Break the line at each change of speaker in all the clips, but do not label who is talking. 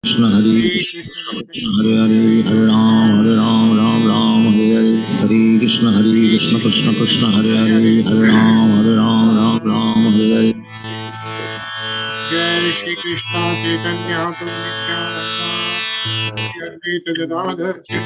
Krishna Hare Hare, Hare Ram, Ram Ram, Hare Hare, Hare Krishna Krishna Krishna, Hare Hare, Hare Ram, Ram Hare Hare. Jai Shri Krishna Chaitanya Prabhu Nityananda, Shri Advaita Gadadhar Shri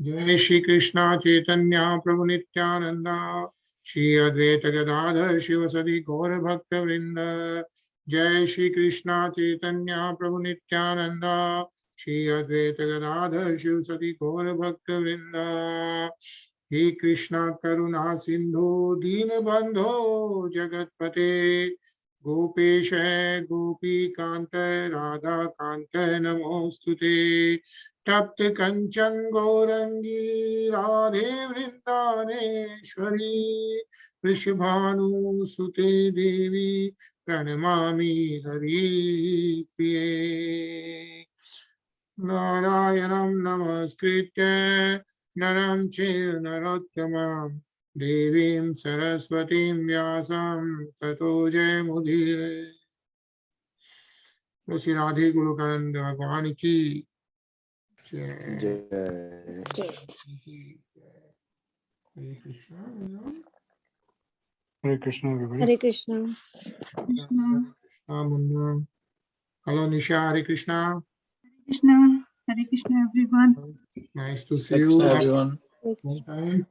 Jai Shri Krishna Chaitanya Prabhu Nityananda, Shri Advaita Gadadhar Shivasadi Gaura Bhakta Vrinda. Jai Shri Krishna Chaitanya Prabhu Nityananda, Shri Advaita Gadadhar Shivasadi Gaura Bhakta Vrinda. He Krishna Karuna Sindhu Deenabandho Jagatpate, Gopesha Gopi Kanta Radha Kanta Namostute. तप्त कंचन गौरंगी राधे वृंदानेश्वरी, वृषभानुसुते देवी प्रणमामि हरिप्रिये. नारायणं नमस्कृत्य नरं चैव नरोत्तमं, देवीं सरस्वतीं व्यासं ततो जयमुदीरये. श्री राधे गोलोकानंद भगवान की Jai. Hare Krishna.
Hare Krishna, everybody.
Hare Krishna.
Hello Nisha, Hare Krishna.
Hare Krishna, everyone.
Nice to see
Hare
you.
Krishna, everyone.
Long time.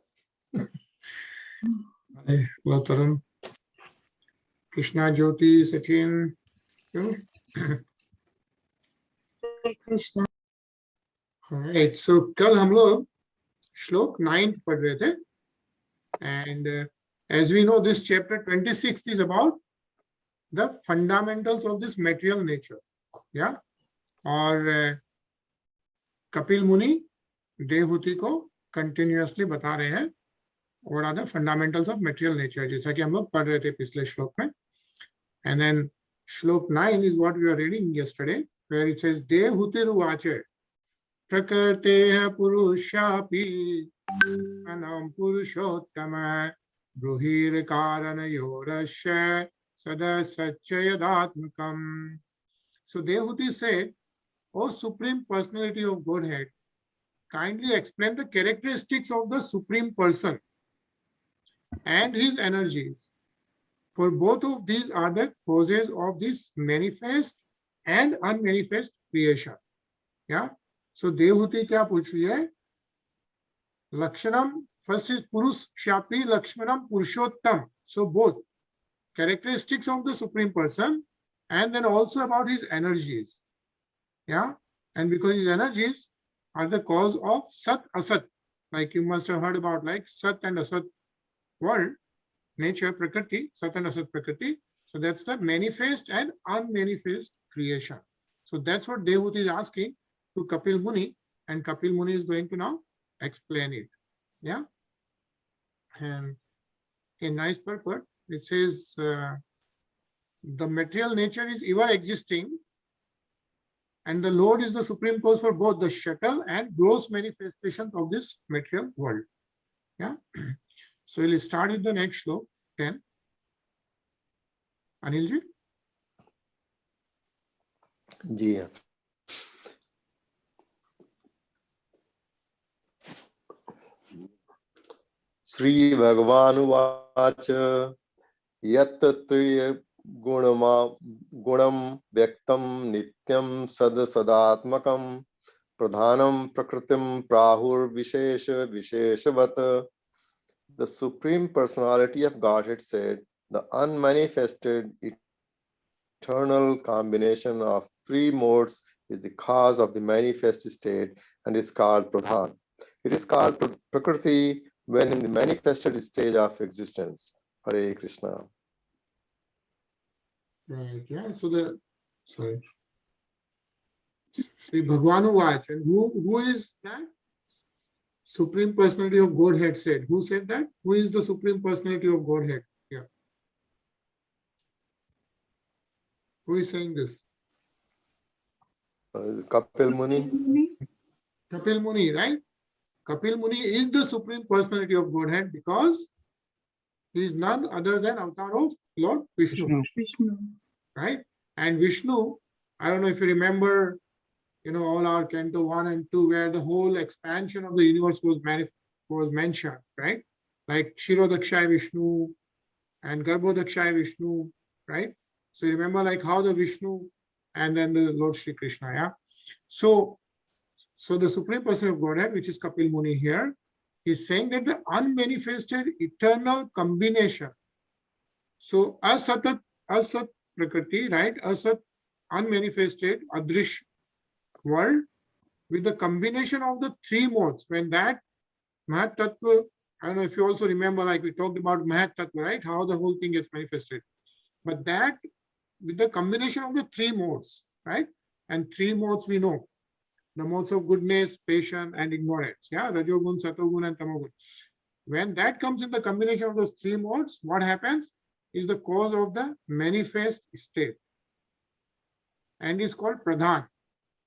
Hello Tarun. Krishna Jyoti, Sachin.
Hare Krishna.
Alright, so कल हम लोग श्लोक 9 पढ़ रहे थे, and as we know this chapter 26 is about the fundamentals of this material nature. Yeah, और कपिल मुनि देवहूति को continuously बता रहे हैं what are the fundamentals of material nature, जैसा कि हम लोग पढ़ रहे थे पिछले श्लोक में. And then श्लोक 9 is what we were reading yesterday, where it says देवहूतिरुवाच प्रकृतेः पुरुषापि अनं पुरुषोत्तम ब्रूहिर्कारणयोरस्य सदसच्चयदात्मकम्. So Devahuti said, O Supreme Personality of Godhead, kindly explain the characteristics of the Supreme Person and his energies. For both of these are the causes of this manifest and unmanifest creation. Yeah. So Devahuti क्या पूछ रही है? Lakshanam, first is Purush Shapi, Lakshmanam, Purushottam. So both characteristics of the Supreme Person and then also about his energies. Yeah. And because his energies are the cause of Sat Asat. Like you must have heard about like Sat and Asat world, nature, Prakriti, Sat and Asat Prakriti. So that's the manifest and unmanifest creation. So that's what Devahuti is asking to Kapil Muni, and Kapil Muni is going to now explain it. Yeah. And in nice purport, it says the material nature is ever existing, and the Lord is the supreme cause for both the subtle and gross manifestations of this material world. Yeah. So we'll start with the next slok, 10. Anilji?
जी हाँ. श्री भगवानुवाच यत्त्वय गुणम व्यक्तं नित्यं सदात्मकं प्रधानं प्रकृतिं प्राहुर्विशेष विशेषवत्. The Supreme Personality of Godhead said, the unmanifested eternal combination of three modes is the cause of the manifest state and is called Pradhan. It is called Prakriti when in the manifested stage of existence. Hare Krishna.
Right, yeah. So Sri Bhagavanu Vach, and who is that? Supreme Personality of Godhead said. Who said that? Who is the Supreme Personality of Godhead? Yeah. Who is saying this?
Kapil Muni.
Kapil Muni, right? Kapil Muni is the Supreme Personality of Godhead because he is none other than avatar of Lord Vishnu.
Vishnu.
Right? And Vishnu I don't know if you remember, all our Canto 1 and 2, where the whole expansion of the universe was mentioned, right? Like Shirodakshaya Vishnu and Garbhodakshaya Vishnu, right? So you remember like how the Vishnu and then the Lord Shri Krishna, yeah? So the Supreme Person of Godhead, which is Kapil Muni here, is saying that the unmanifested eternal combination. So Asat Prakriti, right? Asat, unmanifested, Adrish world, with the combination of the three modes, when that Mahat Tattva, I don't know if you also remember, like we talked about Mahat Tattva, right? How the whole thing gets manifested. But that, with the combination of the three modes, right? And three modes we know. The modes of goodness, patience, and ignorance. Yeah, Rajogun, Satogun, and Tamogun. When that comes in the combination of those three modes, what happens is the cause of the manifest state and is called Pradhan.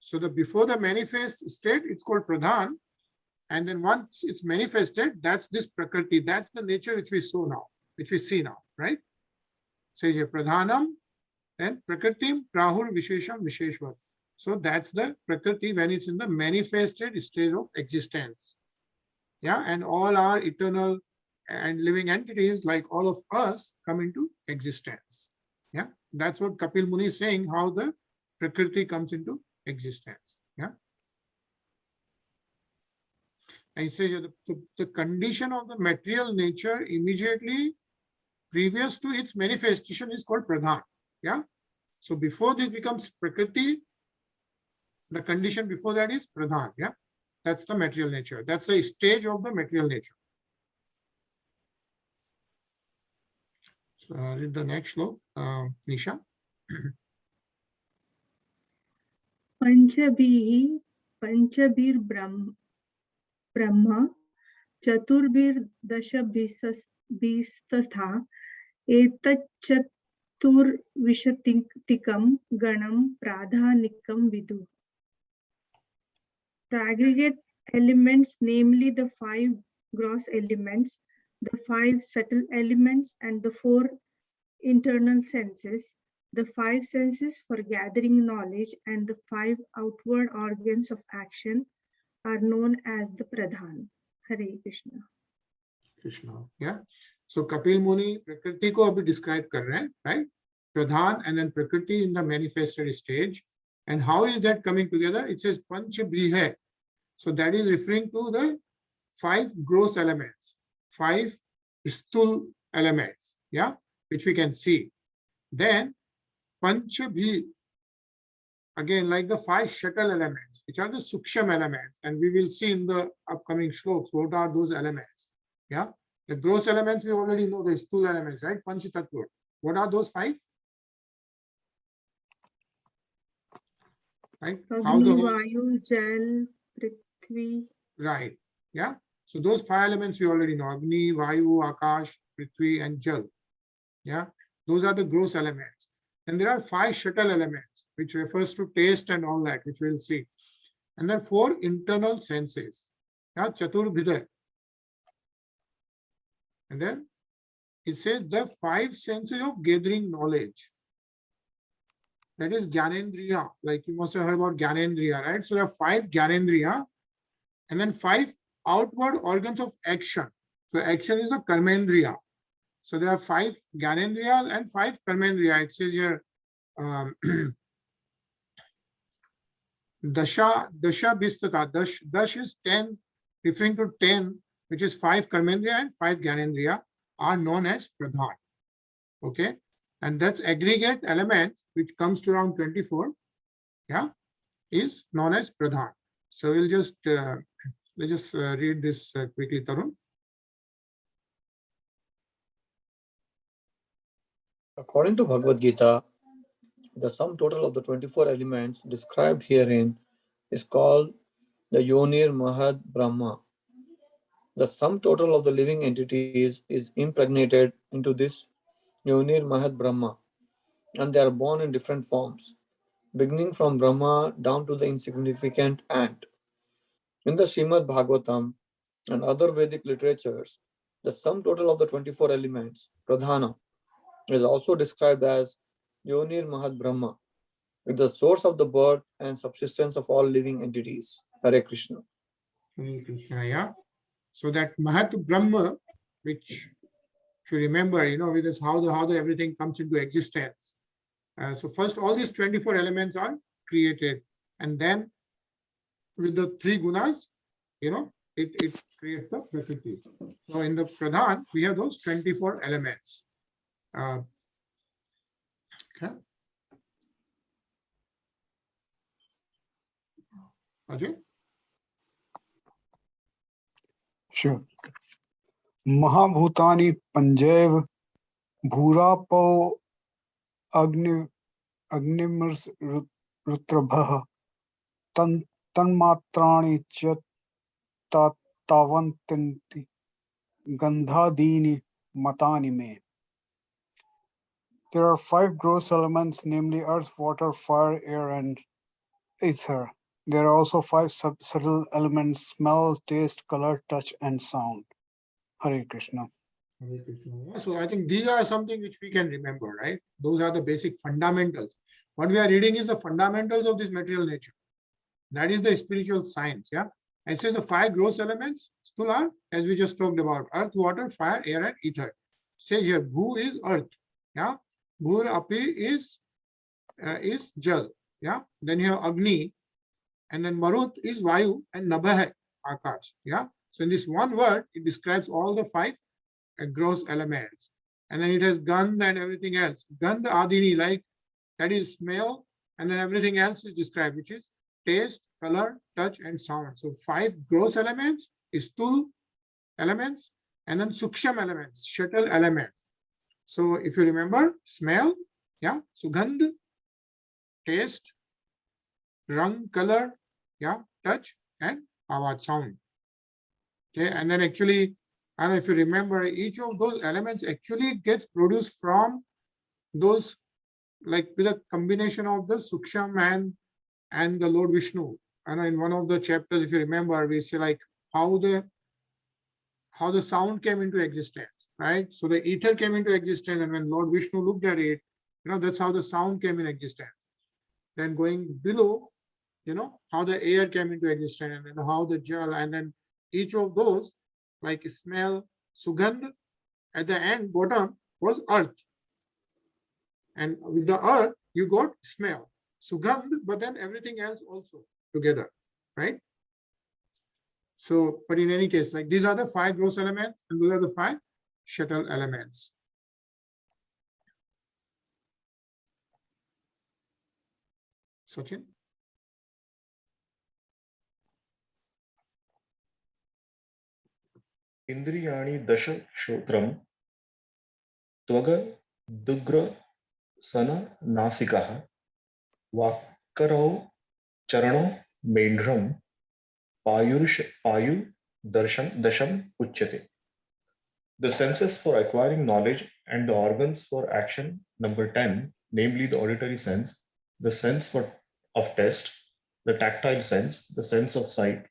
So before the manifest state, it's called Pradhan. And then once it's manifested, that's this Prakriti. That's the nature which we saw now, which we see now, right? Says here, Pradhanam, then Prakritim, Prahur, Vishesham, Visheshwar. So that's the Prakriti when it's in the manifested state of existence. Yeah, and all our eternal and living entities, like all of us, come into existence. Yeah, that's what Kapil Muni is saying, how the Prakriti comes into existence. Yeah. And he says the condition of the material nature immediately previous to its manifestation is called Pradhan. Yeah. So before this becomes Prakriti, the condition before that is Pradhan. Yeah. That's the material nature. That's the stage of the material nature. So read the next slok, Nisha.
Panchabir Brahma Chaturbir Dashabhistatha Etachatur Vishatikam Ganam Pradhanikam Vidu. The aggregate elements, namely the 5 gross elements, the 5 subtle elements, and the 4 internal senses, the 5 senses for gathering knowledge, and the 5 outward organs of action are known as the Pradhan. Hare Krishna.
Krishna. Yeah. So Kapil Muni Prakriti ko abhi describe kar rahe hain, right? Pradhan and then Prakriti in the manifested stage. And how is that coming together? It says Panch Brihe. So that is referring to the 5 gross elements, 5 sthul elements, yeah, which we can see. Then Panch Bhi, again, like the 5 subtle elements, which are the Suksham elements. And we will see in the upcoming shloks what are those elements. Yeah. The gross elements we already know, the sthul elements, right? Panch Tattva. What are those 5? Right? How the whole...
Vayu, Jal, Prithvi.
Right. Yeah. So those 5 elements we already know. Agni, Vayu, Akash, Prithvi, and Jal. Yeah. Those are the gross elements. And there are 5 subtle elements, which refers to taste and all that, which we'll see. And then 4 internal senses. Yeah. Chaturbhida. And then it says the 5 senses of gathering knowledge. That is Gyanendriya. Like you must have heard about Gyanendriya, right? So there are 5 Gyanendriya and then 5 outward organs of action. So action is the Karmendriya. So there are 5 Gyanendriya and 5 Karmendriya. It says here Dasha Bistaka. Dash is 10, referring to 10, which is 5 Karmendriya and 5 Gyanendriya are known as Pradhan. Okay. And that's aggregate elements, which comes to around 24, yeah, is known as Pradhan. So we'll just, let's just read this quickly, Tarun.
According to Bhagavad Gita, the sum total of the 24 elements described herein is called the Yonir Mahad Brahma. The sum total of the living entities is impregnated into this Yonir Mahad Brahma, and they are born in different forms, beginning from Brahma down to the insignificant ant. In the Srimad Bhagavatam and other Vedic literatures, the sum total of the 24 elements, Pradhana, is also described as Yonir Mahad Brahma, It is the source of the birth and subsistence of all living entities. Hare Krishna.
Hare Krishna, yeah. So that Mahat Brahma, which if you remember, with this how the everything comes into existence. So first all these 24 elements are created, and then with the three gunas, it creates the Prakriti. So in the Pradhan, we have those 24 elements. Okay. Ajay?
Sure. Mahabhutani Panjav Bhurapo Agnimars Rutrabha Tanmatrani Tavantanti Gandhadini Matani Me. There are 5 gross elements, namely earth, water, fire, air, and ether. There are also 5 subtle elements: smell, taste, color, touch, and sound. Hare Krishna.
Hare Krishna. So I think these are something which we can remember, right? Those are the basic fundamentals. What we are reading is the fundamentals of this material nature. That is the spiritual science, yeah? And says the 5 gross elements still are, as we just talked about, earth, water, fire, air, and ether. Says here, Bhu is earth, yeah? Bhur api is jal, yeah? Then you have Agni, and then Marut is Vayu, and Nabha Akash, yeah? So in this one word, it describes all the 5 gross elements. And then it has Gandh and everything else. Gandh Adini, like that is smell, and then everything else is described, which is taste, color, touch, and sound. So 5 gross elements, Sthul elements, and then Suksham elements, subtle elements. So if you remember, smell, yeah, Sugandh, taste, rang, color, yeah, touch, and awad, sound. Okay, and then actually, and if you remember, each of those elements actually gets produced from those, like with a combination of the Suksham and the Lord Vishnu. And in one of the chapters, if you remember, we say like how the sound came into existence, right? So the ether came into existence, and when Lord Vishnu looked at it, that's how the sound came in existence. Then going below, how the air came into existence, and how the jal, and then each of those, like smell, Sugandh, at the end, bottom was earth. And with the earth, you got smell, Sugandh, but then everything else also together, right? So, but in any case, like these are the 5 gross elements, and those are the 5 subtle elements. Sachin?
इंद्रियाणि दश श्रोत्रम त्वग दुग्र सन नासिकः वाक्करौ चरणौ मेढ्रम पायु दशम उच्यते. The senses for acquiring knowledge and the organs for action, number 10, namely the auditory sense, the sense of taste, the tactile sense, the sense of sight,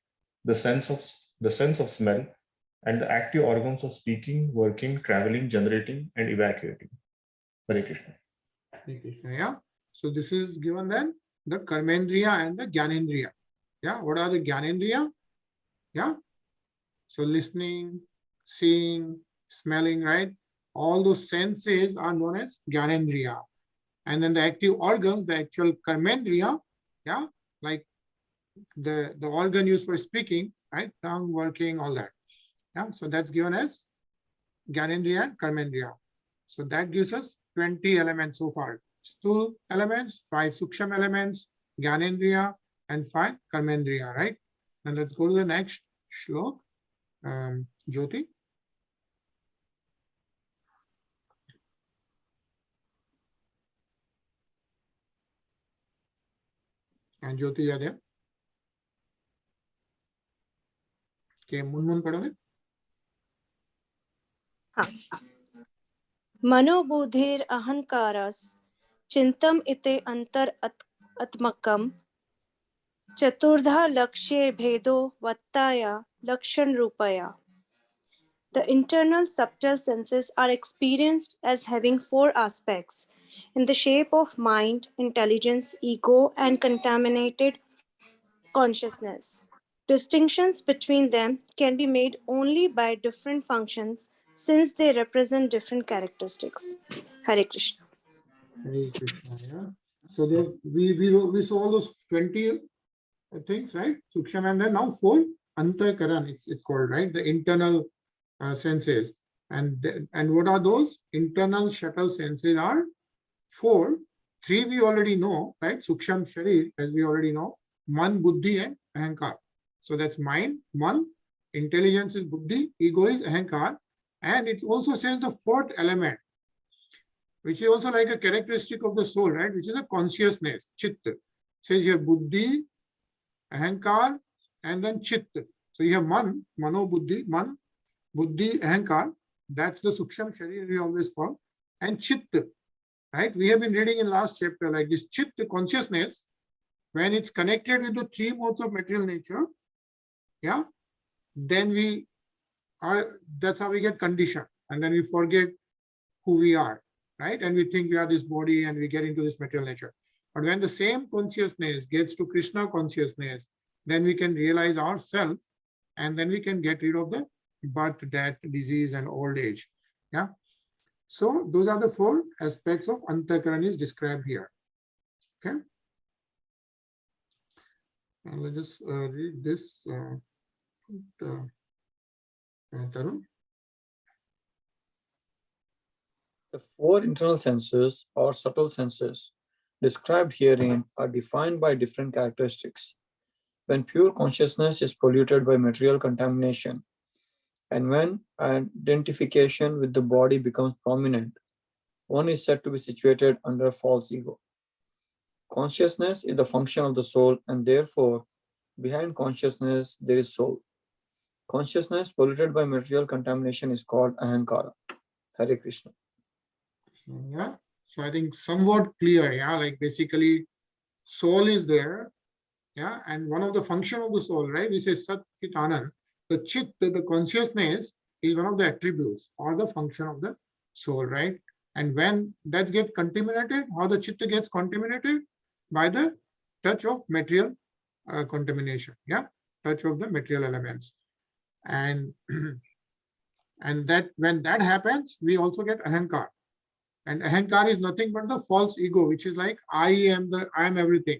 the sense of smell, and the active organs of speaking, working, traveling, generating, and evacuating. Hare Krishna.
Hare Krishna, yeah. So this is given then the Karmendriya and the Gyanendriya. Yeah, what are the Gyanendriya? Yeah. So listening, seeing, smelling, right? All those senses are known as Gyanendriya. And then the active organs, the actual Karmendriya, yeah, like the organ used for speaking, right? Tongue, working, all that. Yeah, so that's given as Gyanendriya and Karmendriya. So that gives us 20 elements so far. Sthul elements, 5 Suksham elements, Gyanendriya, and 5 Karmendriya, right? And let's go to the next shlok. Jyoti. And Jyoti, you are there? Okay, Munmun padhoge.
मनोबुद्धिर अहंकारस चिंतम इते अंतर आत्मकम चतुर्धा लक्ष्ये भेदो वत्ताया लक्षण रूपया. The internal subtle senses are experienced as having 4 aspects: in the shape of mind, intelligence, ego, and contaminated consciousness. Distinctions between them can be made only by different functions since they represent different characteristics. Hare Krishna.
Hare Krishna. Yeah. So there, we saw all those 20 things, right? Suksham, and then now 4 Antakaran, it's called, right? The internal senses. And what are those? Internal shuttle senses are 4. 3 we already know, right? Suksham Sharir, as we already know. Man, Buddhi, and Ahankar. So that's mind, Man. Intelligence is Buddhi, ego is Ahankar. And it also says the 4th element, which is also like a characteristic of the soul, right? Which is a consciousness, Chit. Says here Buddhi, Ahankar, and then Chit. So you have Man, Mano Buddhi, Man, Buddhi, Ahankar. That's the Suksham Sharir we always call. And Chit, right? We have been reading in last chapter, like this Chit, the consciousness, when it's connected with the 3 modes of material nature, yeah, then we are, that's how we get conditioned. And then we forget who we are, right? And we think we are this body and we get into this material nature. But when the same consciousness gets to Krishna consciousness, then we can realize ourselves, and then we can get rid of the birth, death, disease, and old age. Yeah. So those are the 4 aspects of Antakaran is described here. Okay. And let's just read this. Tarun.
The 4 internal senses or subtle senses described herein are defined by different characteristics. When pure consciousness is polluted by material contamination, and when identification with the body becomes prominent, one is said to be situated under false ego. Consciousness is the function of the soul, and therefore, behind consciousness, there is soul. Consciousness polluted by material contamination is called Ahankara. Hare Krishna.
Yeah. So I think somewhat clear. Yeah. Like basically, soul is there. Yeah. And one of the function of the soul, right? We say Sat Chit Anand. The Chit, the consciousness, is one of the attributes or the function of the soul, right? And when that gets contaminated, how the Chitta gets contaminated? By the touch of material contamination. Yeah. Touch of the material elements. And and that when that happens, we also get Ahankar. And Ahankar is nothing but the false ego, which is like I am everything,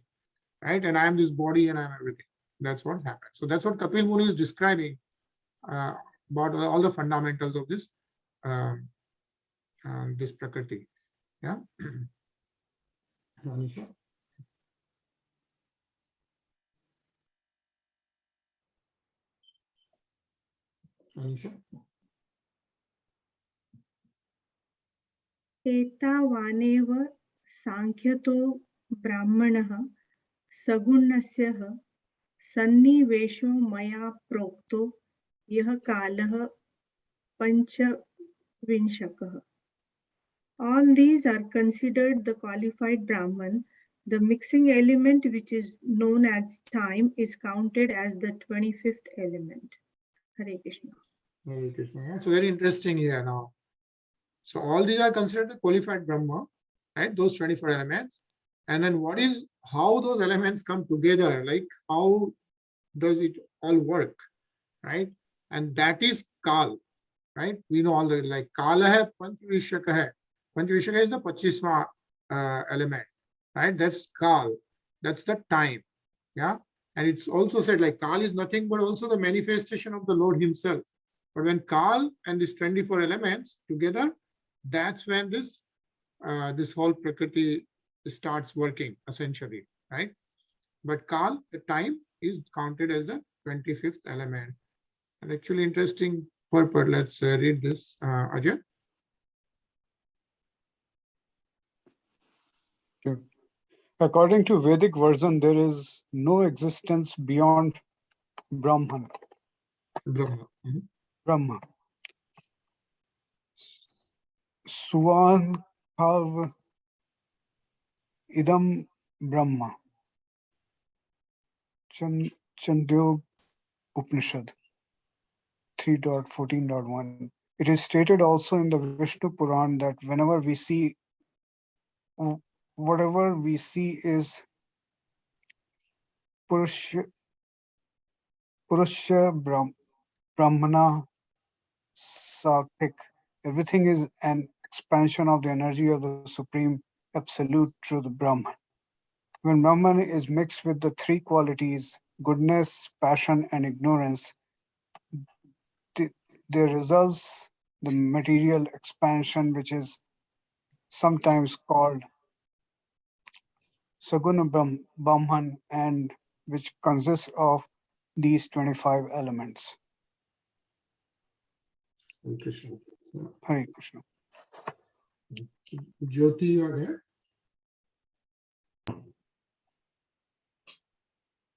right? And I am this body and I am everything. That's what happens. So that's what Kapil Muni is describing about all the fundamentals of this this Prakriti. Yeah. Manisha? Manisha?
एतावानेव सांख्यतो ब्राह्मणः सगुणस्यः सन्निवेशो मया प्रोक्तो यः कालः पंचविंशकः. All these are considered the qualified Brahman. The mixing element, which is known as time, is counted as the 25th element. Hare Krishna.
Hare Krishna. Yeah. So very interesting here now. So all these are considered the qualified Brahma, right? Those 24 elements. And then how those elements come together, like how does it all work, right? And that is Kal, right? We know all the, like Kala hai, Panchvishaka hai. Panchvishaka is the Pachisma element, right? That's Kal. That's the time. Yeah. And it's also said like Kal is nothing but also the manifestation of the Lord himself. But when Kal and these 24 elements together, that's when this whole Prakriti starts working essentially, right? But Kal, the time, is counted as the 25th element. And actually interesting purport. Let's read this, Ajay.
Sure. According to Vedic version, there is no existence beyond Brahman.
Brahma. Mhm.
Brahma. Suvan Bhav Idam Brahma. Chandogya Upanishad 3.14.1. It is stated also in the Vishnu Puran that whenever we see whatever we see is Purusha Brahmana Satvik. Everything is an expansion of the energy of the Supreme Absolute through the Brahman. When Brahman is mixed with the three qualities, goodness, passion, and ignorance, there results the material expansion, which is sometimes called Saguna Brahman, and which consists of these 25 elements.
Krishna.
Hare Krishna.
Jyoti, you are there?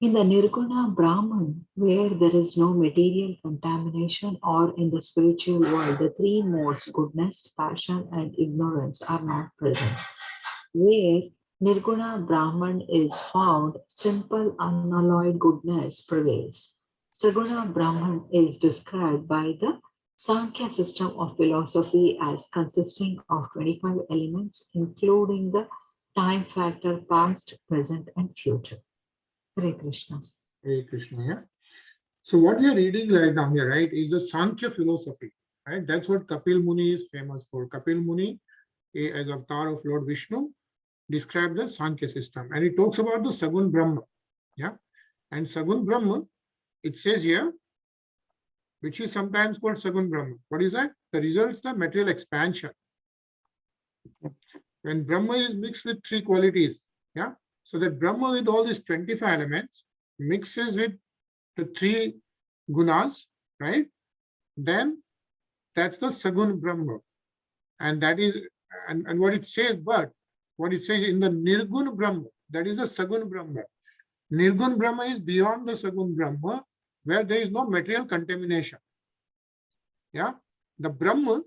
In the Nirguna Brahman, where there is no material contamination, or in the spiritual world, the three modes, goodness, passion, and ignorance, are not present. Where Nirguna Brahman is found, simple unalloyed goodness prevails. Saguna Brahman is described by the Sankhya system of philosophy as consisting of 25 elements, including the time factor, past, present, and future. Hare Krishna.
Hare Krishna, yeah. So what we are reading right now here, right, is the Sankhya philosophy, right? That's what Kapil Muni is famous for. Kapil Muni, as avatar of Lord Vishnu, described the Sankhya system, and it talks about the Sagun Brahma, yeah. And Sagun Brahma, it says here, which is sometimes called Sagun Brahma. What is that? The results, the material expansion. When Brahma is mixed with three qualities, yeah. So that Brahma with all these 25 elements mixes with the three gunas, right? Then that's the Sagun Brahma. And that is, and what it says, but what it says in the Nirgun Brahma, that is the Sagun Brahma. Nirgun Brahma is beyond the Sagun Brahma, where there is no material contamination. Yeah, the Brahma,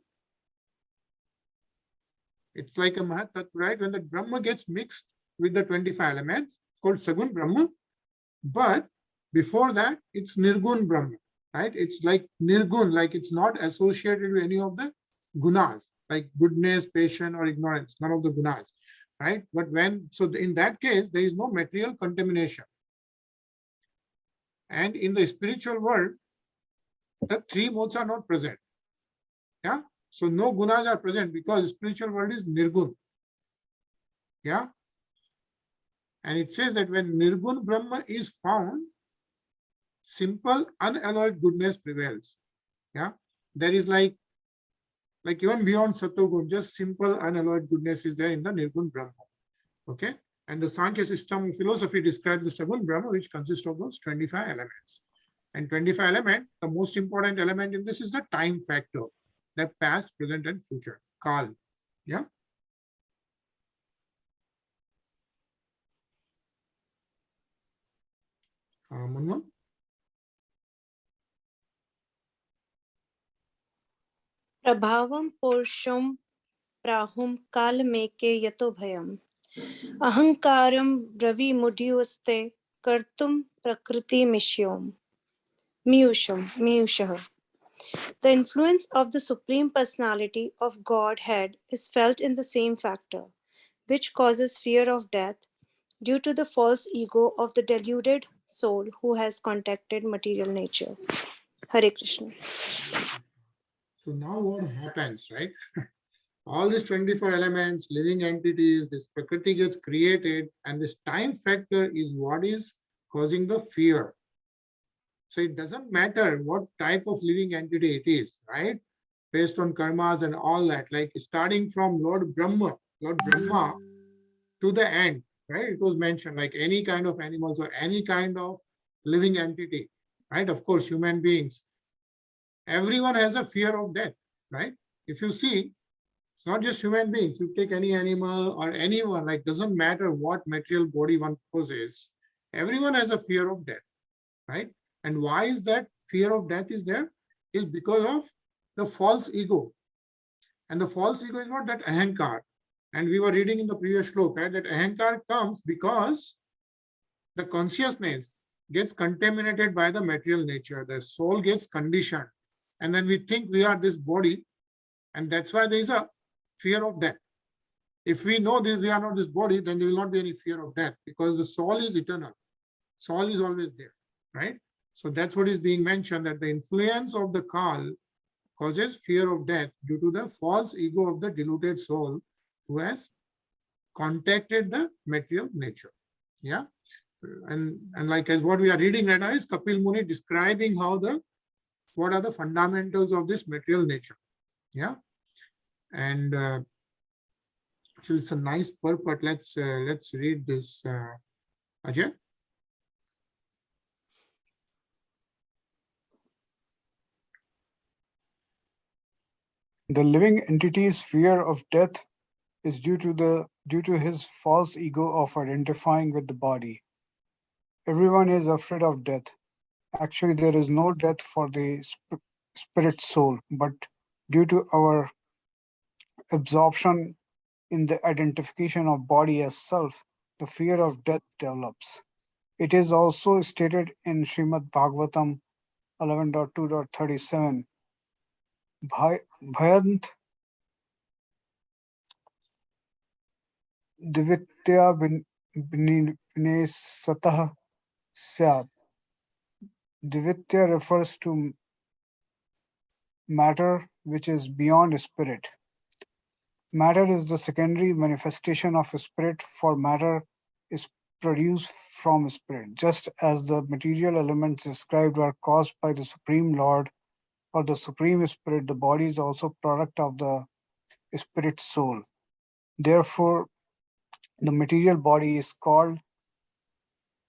it's like a Mahat Tattva, right? When the Brahma gets mixed with the 25 elements, it's called Sagun Brahma. But before that, it's Nirgun Brahma, right? It's like Nirgun, like it's not associated with any of the gunas, like goodness, patience, or ignorance, none of the gunas, right? But when, so in that case, there is no material contamination. And in the spiritual world, the three modes are not present. Yeah. So no gunas are present because spiritual world is Nirgun. Yeah. And it says that when Nirgun Brahma is found, simple unalloyed goodness prevails. Yeah. There is like even beyond Satogun, just simple unalloyed goodness is there in the Nirgun Brahma. Okay. And the Sankhya system of philosophy describes the Sagun Brahma, which consists of those 25 elements. And 25 element, the most important element in this is the time factor, the past, present, and future. Kal. Yeah. Munna?
Prabhavam Purusham Prahum Kalmeke Yato Bhayam Ahankaram Ravi Mudyuste Kartum Prakriti Mishyam Miyushah. The influence of the Supreme Personality of Godhead is felt in the same factor, which causes fear of death due to the false ego of the deluded soul who has contacted material nature. Hare Krishna.
So now what happens, right? All these 24 elements, living entities, this Prakriti gets created, and this time factor is what is causing the fear. So it doesn't matter what type of living entity it is, right? Based on karmas and all that, like starting from Lord Brahma to the end, right? It was mentioned like any kind of animals or any kind of living entity, right? Of course, human beings. Everyone has a fear of death, right? If you see, it's not just human beings. You take any animal or anyone, like doesn't matter what material body one possesses, everyone has a fear of death, right? And why is that fear of death is there? Is because of the false ego. And the false ego is what? That ahankar. And we were reading in the previous shloka, right? That ahankar comes because the consciousness gets contaminated by the material nature. The soul gets conditioned. And then we think we are this body. And that's why there is a fear of death. If we know this, we are not this body, then there will not be any fear of death, because the soul is eternal. Soul is always there, right? So that's what is being mentioned, that the influence of the Kal causes fear of death due to the false ego of the deluded soul who has contacted the material nature. Yeah. And like as what we are reading right now is Kapil Muni describing what are the fundamentals of this material nature. Yeah. And so it's a nice purport. Let's read this, Ajay.
The living entity's fear of death is due to his false ego of identifying with the body. Everyone is afraid of death. Actually, there is no death for the spirit soul, but due to our absorption in the identification of body as self, the fear of death develops. It is also stated in Srimad Bhagavatam 11.2.37. Bhayant divitya vinesatah syat. Divitya refers to matter which is beyond spirit. Matter is the secondary manifestation of spirit, for matter is produced from spirit. Just as the material elements described are caused by the Supreme Lord or the Supreme Spirit, the body is also product of the spirit soul. Therefore, the material body is called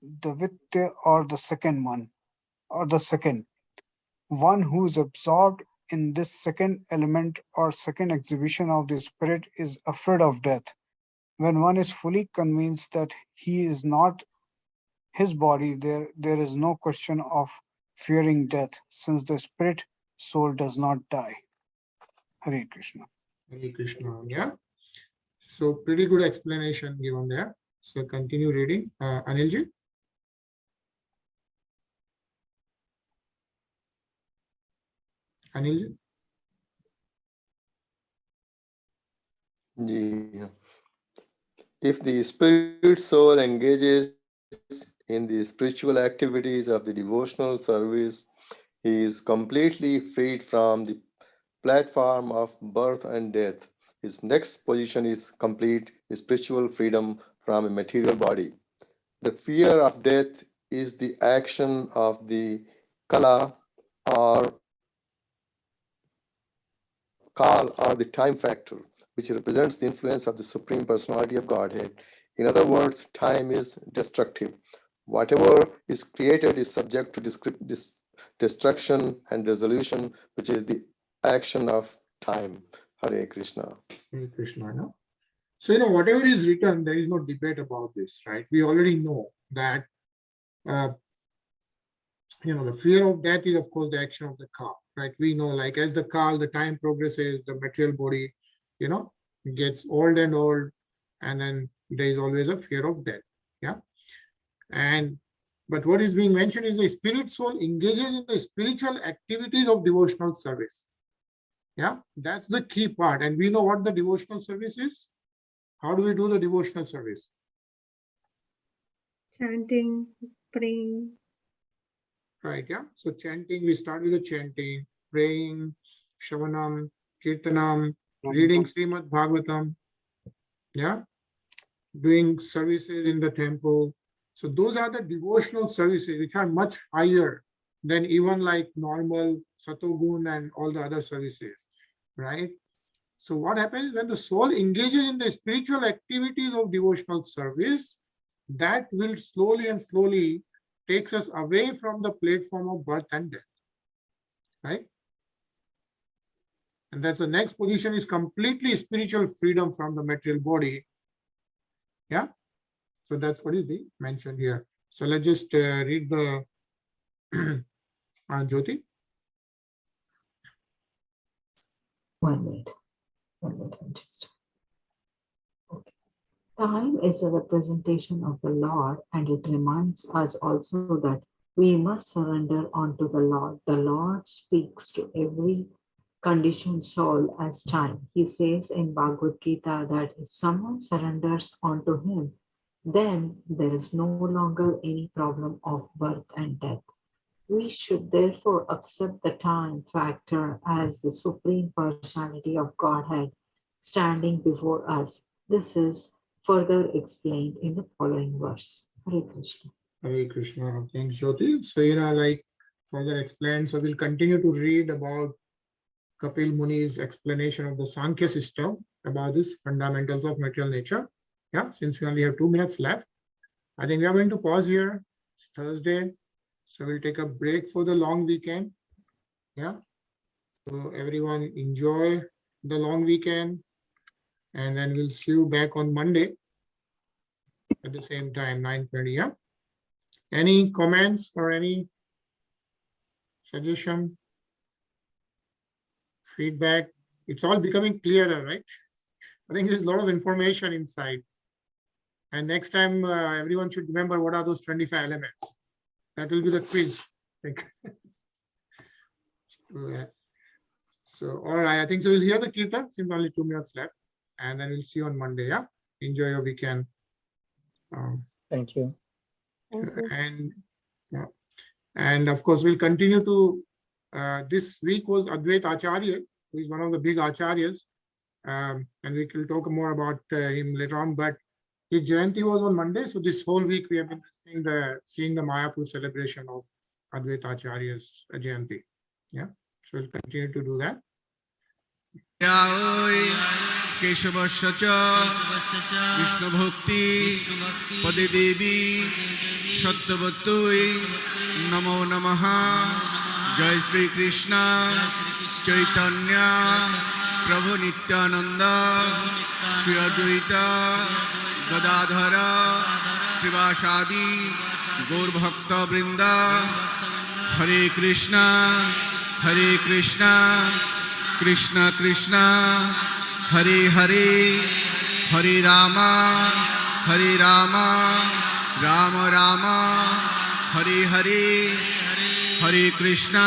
the Vitya, or the second one, or the second. One who is absorbed in this second element or second exhibition of the spirit is afraid of death. When one is fully convinced that he is not his body, there is no question of fearing death, since the spirit soul does not die. Hare Krishna.
Hare Krishna. Yeah. So pretty good explanation given there. So continue reading. Anilji. Anilji.
Yeah. If the spirit soul engages in the spiritual activities of the devotional service, he is completely freed from the platform of birth and death. His next position is complete spiritual freedom from a material body. The fear of death is the action of the kala or kal or the time factor, which represents the influence of the Supreme Personality of Godhead. In other words, time is destructive. Whatever is created is subject to destruction and dissolution, which is the action of time. Hare Krishna.
Hare Krishna. No? So, whatever is written, there is no debate about this, right? We already know that, the fear of death is, of course, the action of the Kal, right? We know, like, as the Kal, the time progresses, the material body, gets old and old, and then there is always a fear of death. Yeah. But what is being mentioned is the spirit soul engages in the spiritual activities of devotional service. Yeah, that's the key part. And we know what the devotional service is. How do we do the devotional service?
Chanting, praying.
Right, yeah. So chanting, we start with the chanting, praying, Shravanam, Kirtanam, reading Srimad Bhagavatam, yeah, doing services in the temple. So those are the devotional services which are much higher than even like normal Satogun and all the other services, right? So what happens when the soul engages in the spiritual activities of devotional service, that will slowly and slowly takes us away from the platform of birth and death, right? And that's the next position is completely spiritual freedom from the material body. Yeah. So that's what is being mentioned here. So let's just read the Jyoti.
1 minute. 1 minute. Okay. Time is a representation of the Lord, and it reminds us also that we must surrender unto the Lord. The Lord speaks to every conditioned soul as time. He says in Bhagavad Gita that if someone surrenders onto him, then there is no longer any problem of birth and death. We should therefore accept the time factor as the Supreme Personality of Godhead standing before us. This is further explained in the following verse. Hare Krishna.
Hare Krishna. Thanks, Jyoti. So, like further explained, so we'll continue to read about Kapil Muni's explanation of the Sankhya system about this fundamentals of material nature. Yeah, since we only have 2 minutes left, I think we are going to pause here. It's Thursday, so we'll take a break for the long weekend. Yeah, so everyone enjoy the long weekend, and then we'll see you back on Monday at the same time, 9:30. Yeah. Any comments or any suggestion, feedback? It's all becoming clearer, right? I think there's a lot of information inside. And next time, everyone should remember what are those 25 elements. That will be the quiz. So, all right, I think so. We'll hear the kirtan since only 2 minutes left, and then we'll see you on Monday. Yeah, enjoy your weekend.
Thank you.
And yeah, and of course, we'll continue to. This week was Advait Acharya, who is one of the big acharyas, and we will talk more about him later on. But his Jayanti was on Monday, so this whole week we have been seeing the Mayapur celebration of Advait Acharya's Jayanti. Yeah, so we'll continue to do that.
Keshavasya Krishna Bhakti Pade Devi Sattvattoi Namo Namaha Jai Sri Krishna Chaitanya Prabhu Nityananda Shri Advaita Gadadhara Srivasadi Gaur Bhakta Vrinda Hare Krishna Krishna Krishna Hare Hare Hare Rama Rama Rama Hare Hare Hare Krishna